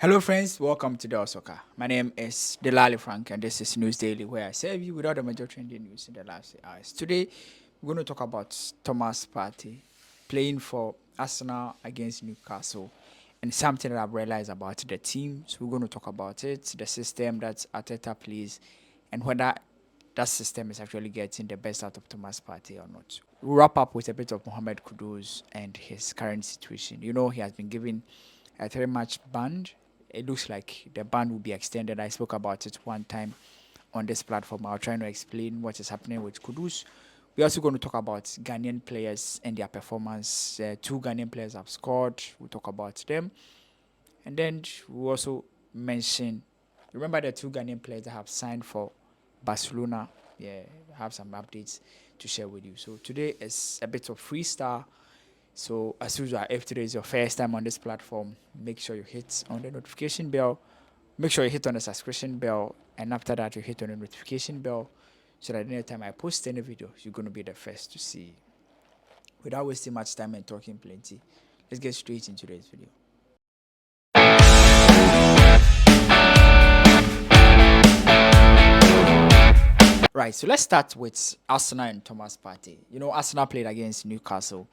Hello, friends. Welcome to the Soccer. My name is Delali Frank, and this is News Daily, where I serve you with all the major trending news in the last hours. Today, we're going to talk about Thomas Partey playing for Arsenal against Newcastle, and something that I've realized about the team. So we're going to talk about it, the system that Arteta plays, and whether that system is actually getting the best out of Thomas Partey or not. We'll wrap up with a bit of Mohamed Kudus and his current situation. You know, he has been given a 3 match ban. It looks like the ban will be extended. I spoke about it one time on this platform. I'll try to explain what is happening with Kudus. We're also going to talk about Ghanaian players and their performance. Two Ghanaian players have scored. We'll talk about them. And then we'll also mention, remember the two Ghanaian players that have signed for Barcelona. Yeah, I have some updates to share with you. So today is a bit of freestyle. So as usual, if today is your first time on this platform, make sure you hit on the notification bell. Make sure you hit on the subscription bell, and after that, you hit on the notification bell, so that anytime I post any video, you're gonna be the first to see. Without wasting much time and talking plenty, let's get straight into today's video. Right, so let's start with Arsenal and Thomas Partey. You know, Arsenal played against Newcastle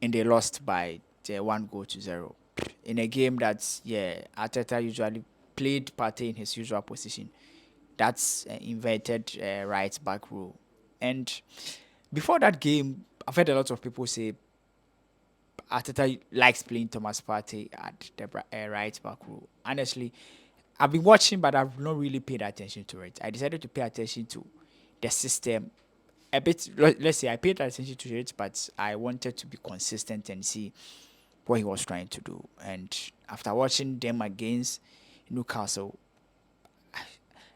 and they lost by 1-0 in a game that Arteta usually played Partey in his usual position. That's inverted right back row. And before that game, I've heard a lot of people say Arteta likes playing Thomas Partey at the right back row. Honestly, I've been watching, but I've not really paid attention to it. I decided to pay attention to the system a bit. Let's say I paid attention to it, but I wanted to be consistent and see what he was trying to do. And after watching them against Newcastle,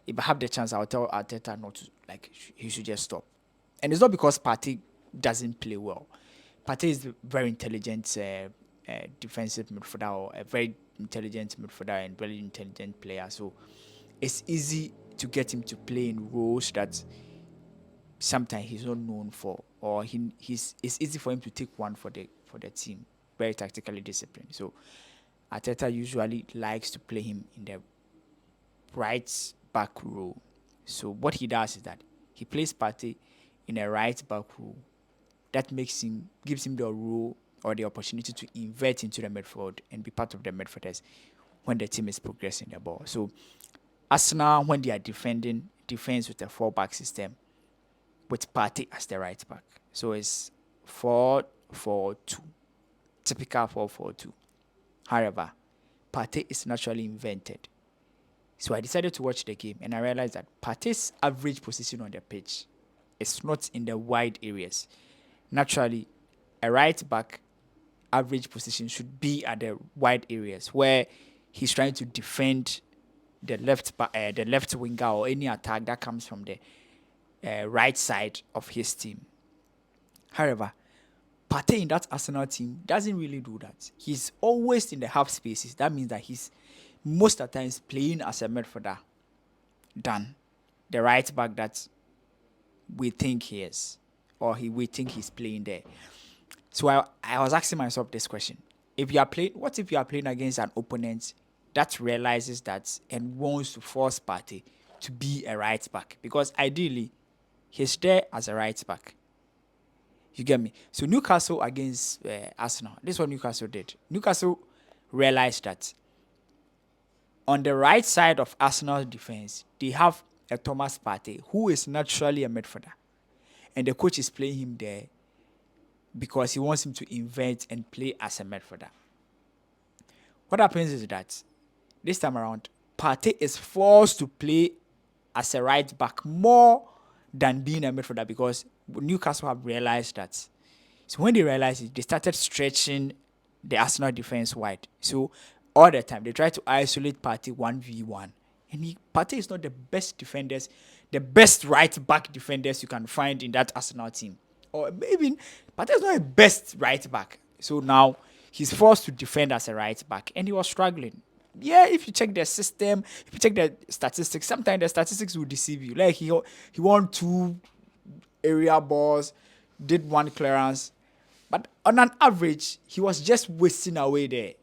if I have the chance, I'll tell Arteta not to, like, he should just stop. And it's not because Partey doesn't play well. Partey is a very intelligent defensive midfielder, or a very intelligent midfielder and very intelligent player. So it's easy to get him to play in roles that sometimes he's not known for, or it's easy for him to take one for the team. Very tactically disciplined. So Arteta usually likes to play him in the right back row. So what he does is that he plays Partey in a right back row. That gives him the role or the opportunity to invert into the midfield and be part of the midfielders when the team is progressing the ball. So Arsenal, when they are defense with a 4-back system with Partey as the right back. So it's 4-4-2. Typical 4-4-2. However, Partey is naturally invented. So I decided to watch the game and I realized that Partey's average position on the pitch is not in the wide areas. Naturally, a right back average position should be at the wide areas where he's trying to defend the left winger or any attack that comes from the right side of his team. However, Partey in that Arsenal team doesn't really do that. He's always in the half spaces. That means that he's most of the times playing as a midfielder than the right back that we think he is, or we think he's playing there. So I was asking myself this question: what if you are playing against an opponent that realizes that and wants to force Partey to be a right back? Because ideally, he's there as a right back. You get me? So Newcastle against Arsenal. This is what Newcastle did. Newcastle realized that on the right side of Arsenal's defense, they have a Thomas Partey who is naturally a midfielder. And the coach is playing him there because he wants him to invent and play as a midfielder. What happens is that this time around, Partey is forced to play as a right back more than being a midfielder because Newcastle have realized that. So when they realized it, they started stretching the Arsenal defense wide. So all the time, they try to isolate Partey 1v1. And Partey is not the best defenders, the best right back defenders you can find in that Arsenal team. Or maybe Partey is not the best right back. So now he's forced to defend as a right back. And he was struggling. Yeah, if you check the system, if you check the statistics, sometimes the statistics will deceive you. Like he won 2 area balls, did 1 clearance. But on an average, he was just wasting away there.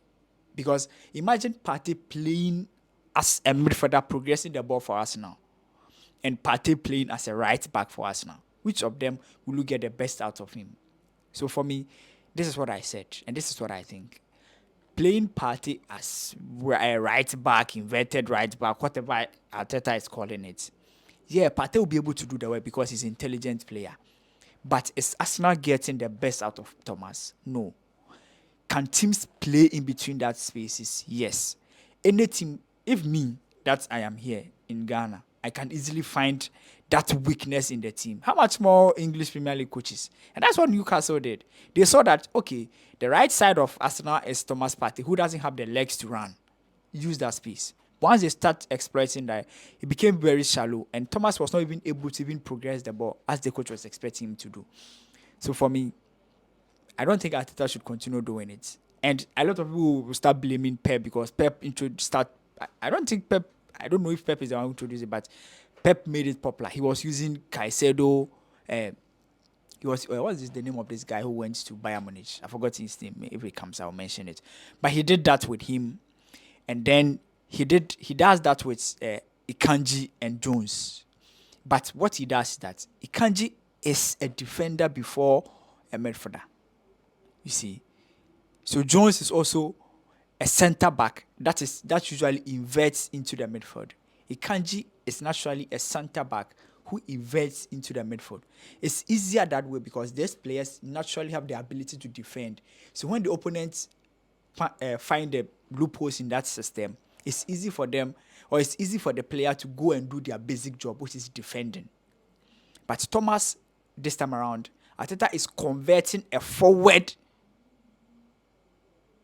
Because imagine Partey playing as a midfielder, progressing the ball for Arsenal, and Partey playing as a right back for Arsenal. Which of them will you get the best out of him? So for me, this is what I said, and this is what I think. Playing Partey as a right back, inverted right back, whatever Arteta is calling it. Yeah, Partey will be able to do the work because he's an intelligent player. But is Arsenal getting the best out of Thomas? No. Can teams play in between that spaces? Yes. Any team, if me, that I am here in Ghana, I can easily find that weakness in the team. How much more English Premier League coaches? And that's what Newcastle did. They saw that, okay, the right side of Arsenal is Thomas Partey, who doesn't have the legs to run. Use that space. Once they start exploiting that, it became very shallow, and Thomas was not even able to even progress the ball as the coach was expecting him to do. So for me, I don't think Arteta should continue doing it. And a lot of people will start blaming Pep because Pep start. I don't think Pep. I don't know if Pep is the one who introduced it, but Pep made it popular. He was using Caicedo. He was what is the name of this guy who went to Bayern Munich? I forgot his name. If it comes, I'll mention it. But he did that with him, and then he does that with Ikanji and Jones. But what he does is that Ikanji is a defender before a midfielder. You see, so Jones is also a centre back that usually inverts into the midfield. Ikanji is naturally a centre back who inverts into the midfield. It's easier that way because these players naturally have the ability to defend. So when the opponents find the loopholes in that system, it's easy for them, or it's easy for the player to go and do their basic job, which is defending. But Thomas, this time around, Arteta is converting a forward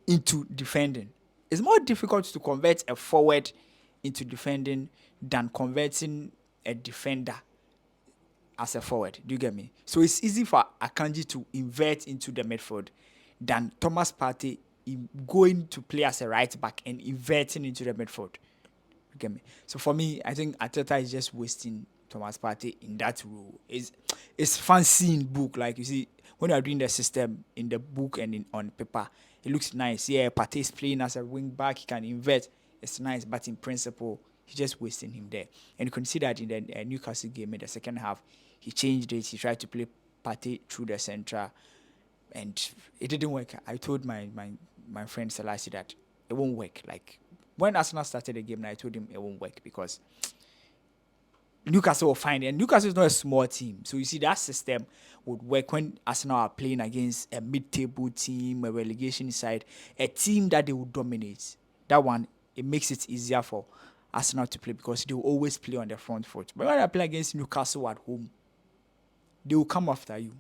into defending. It's more difficult to convert a forward into defending than converting a defender as a forward. Do you get me? So it's easy for Akanji to invert into the midfield than Thomas Partey going to play as a right back and inverting into the midfield. You get me? So for me, I think Arteta is just wasting Thomas Partey in that role. It's fancy in book. Like you see, when you are doing the system in the book and on paper, it looks nice. Yeah, Partey is playing as a wing back. He can invert. It's nice, but in principle, he's just wasting him there. And you can see that in the Newcastle game in the second half, he changed it. He tried to play Partey through the center, and it didn't work. I told my friend Selassie that it won't work. Like when Arsenal started the game, I told him it won't work because Newcastle will find it. And Newcastle is not a small team. So you see that system would work when Arsenal are playing against a mid-table team, a relegation side, a team that they will dominate. That one, it makes it easier for Arsenal to play because they will always play on the front foot. But when I play against Newcastle at home, they will come after you.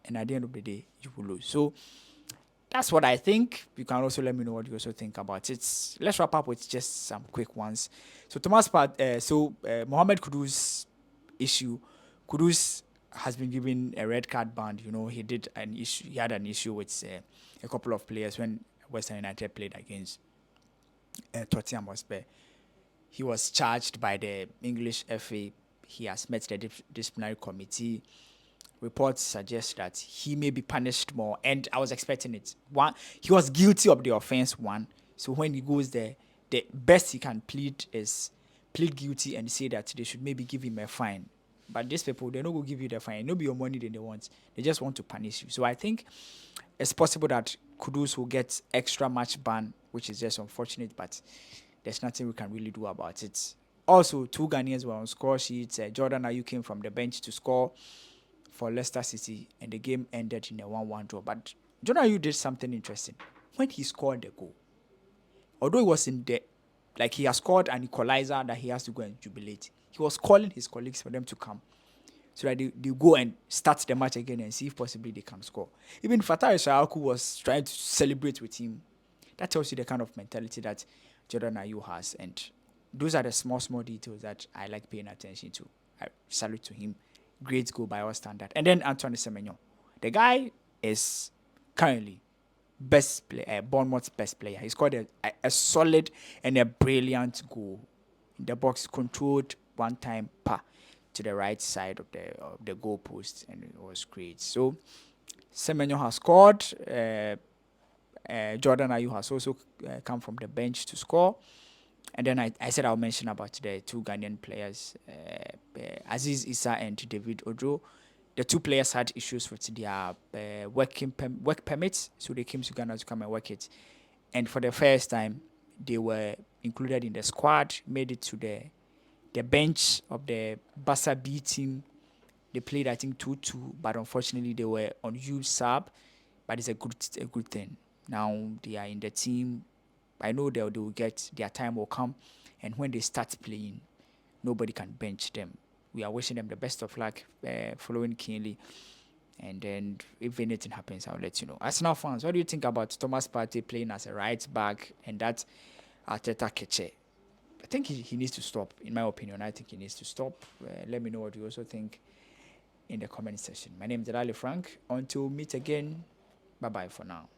And at the end of the day, you will lose. So that's what I think. You can also let me know what you also think about it. Let's wrap up with just some quick ones. So Mohamed Kudus issue. Kudus has been given a red card ban. You know, he had an issue with a couple of players when West Ham United played against Tottenham Hotspur. He was charged by the English FA. He has met the disciplinary committee. Reports suggest that he may be punished more, and I was expecting it. One, he was guilty of the offense. One, so when he goes there, the best he can plead is plead guilty and say that they should maybe give him a fine. But these people, they're not going to give you the fine. It'll be your money that they want. They just want to punish you. So I think it's possible that Kudus will get extra match ban, which is just unfortunate, but there's nothing we can really do about it. Also, 2 Ghanaians were on score sheets. Jordan Ayew came from the bench to score for Leicester City, and the game ended in a 1-1 draw. But Jordan Ayew did something interesting. When he scored the goal, although it was he has scored an equalizer that he has to go and jubilate, he was calling his colleagues for them to come so that they go and start the match again and see if possibly they can score. Even Fatah Shayaku was trying to celebrate with him. That tells you the kind of mentality that Jordan Ayew has, and those are the small details that I like paying attention to. I salute to him. Great goal by our standard. And then Antoine Semenyo. The guy is currently Bournemouth's best player. He scored a solid and a brilliant goal. In the box, controlled one time to the right side of the goal post, and it was great. So Semenyo has scored. Jordan Ayew has also come from the bench to score. And then I said I'll mention about the two Ghanaian players, Aziz Issa and David Ojo. The two players had issues with their work permits, so they came to Ghana to come and work it. And for the first time, they were included in the squad, made it to the bench of the Bassa B team. They played, I think, 2-2, but unfortunately they were on huge sub. But it's a good thing. Now they are in the team. I know they will get their time will come, and when they start playing, nobody can bench them. We are wishing them the best of luck following keenly. And then if anything happens, I'll let you know. Arsenal fans, what do you think about Thomas Partey playing as a right back and that Arteta Keche? I think he needs to stop. In my opinion, I think he needs to stop. Let me know what you also think in the comment section. My name is Delali Frank. Until we meet again, bye-bye for now.